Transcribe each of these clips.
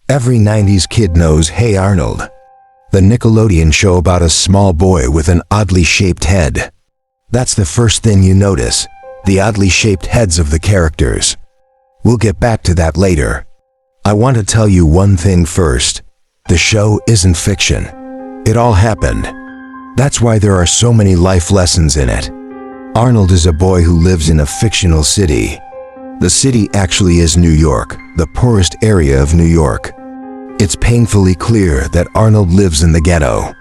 Every 90s kid knows Hey Arnold, the Nickelodeon show about a small boy with an oddly shaped head. That's the first thing you notice, the oddly shaped heads of the characters. We'll get back to that later. I want to tell you one thing first. The show isn't fiction. It all happened. That's why there are so many life lessons in it. Arnold is a boy who lives in a fictional city. The city actually is New York, the poorest area of New York. It's painfully clear that Arnold lives in the ghetto.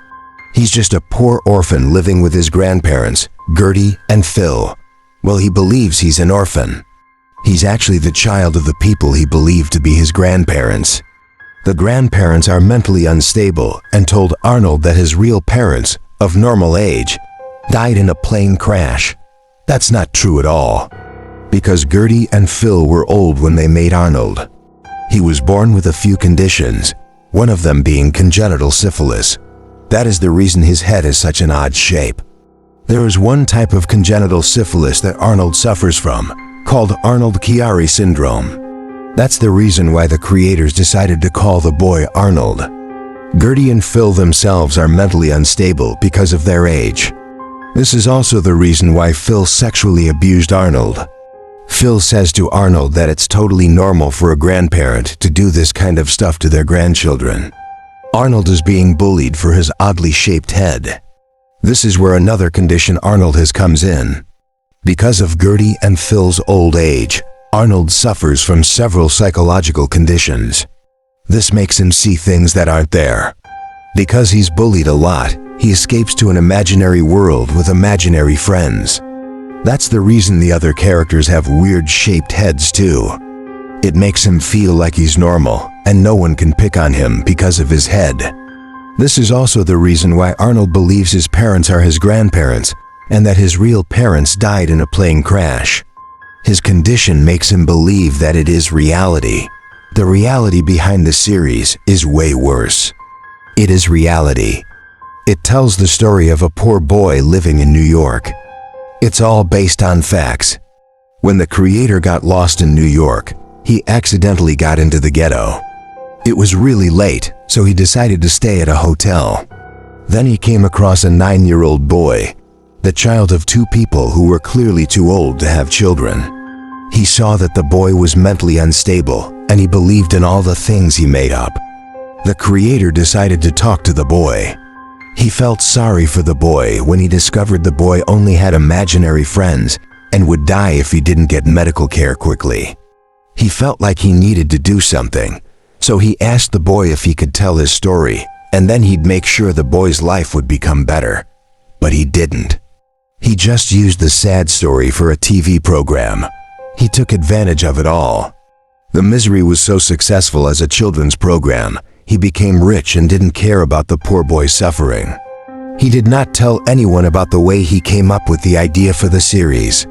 He's just a poor orphan living with his grandparents, Gertie and Phil. Well, he believes he's an orphan. He's actually the child of the people he believed to be his grandparents. The grandparents are mentally unstable and told Arnold that his real parents, of normal age, died in a plane crash. That's not true at all, because Gertie and Phil were old when they made Arnold. He was born with a few conditions, one of them being congenital syphilis. That is the reason his head is such an odd shape. There is one type of congenital syphilis that Arnold suffers from, called Arnold-Chiari syndrome. That's the reason why the creators decided to call the boy Arnold. Gertie and Phil themselves are mentally unstable because of their age. This is also the reason why Phil sexually abused Arnold. Phil says to Arnold that it's totally normal for a grandparent to do this kind of stuff to their grandchildren. Arnold is being bullied for his oddly shaped head. This is where another condition Arnold has comes in. Because of Gertie and Phil's old age, Arnold suffers from several psychological conditions. This makes him see things that aren't there. Because he's bullied a lot, he escapes to an imaginary world with imaginary friends. That's the reason the other characters have weird shaped heads too. It makes him feel like he's normal, and no one can pick on him because of his head. This is also the reason why Arnold believes his parents are his grandparents, and that his real parents died in a plane crash. His condition makes him believe that it is reality. The reality behind the series is way worse. It is reality. It tells the story of a poor boy living in New York. It's all based on facts. When the creator got lost in New York, he accidentally got into the ghetto. It was really late, so he decided to stay at a hotel. Then he came across a 9-year-old boy, the child of two people who were clearly too old to have children. He saw that the boy was mentally unstable, and he believed in all the things he made up. The creator decided to talk to the boy. He felt sorry for the boy when he discovered the boy only had imaginary friends and would die if he didn't get medical care quickly. He felt like he needed to do something, so he asked the boy if he could tell his story, and then he'd make sure the boy's life would become better. But he didn't. He just used the sad story for a TV program. He took advantage of it all. The misery was so successful as a children's program, he became rich and didn't care about the poor boy's suffering. He did not tell anyone about the way he came up with the idea for the series.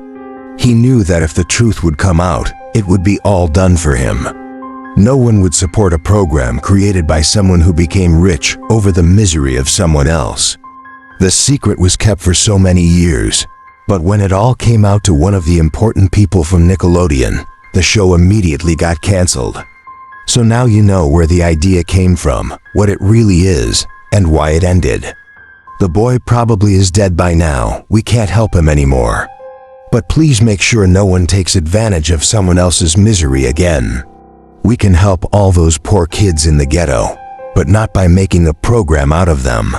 He knew that if the truth would come out, it would be all done for him. No one would support a program created by someone who became rich over the misery of someone else. The secret was kept for so many years, but when it all came out to one of the important people from Nickelodeon, the show immediately got canceled. So now you know where the idea came from, what it really is, and why it ended. The boy probably is dead by now. We can't help him anymore. But please make sure no one takes advantage of someone else's misery again. We can help all those poor kids in the ghetto, but not by making a program out of them.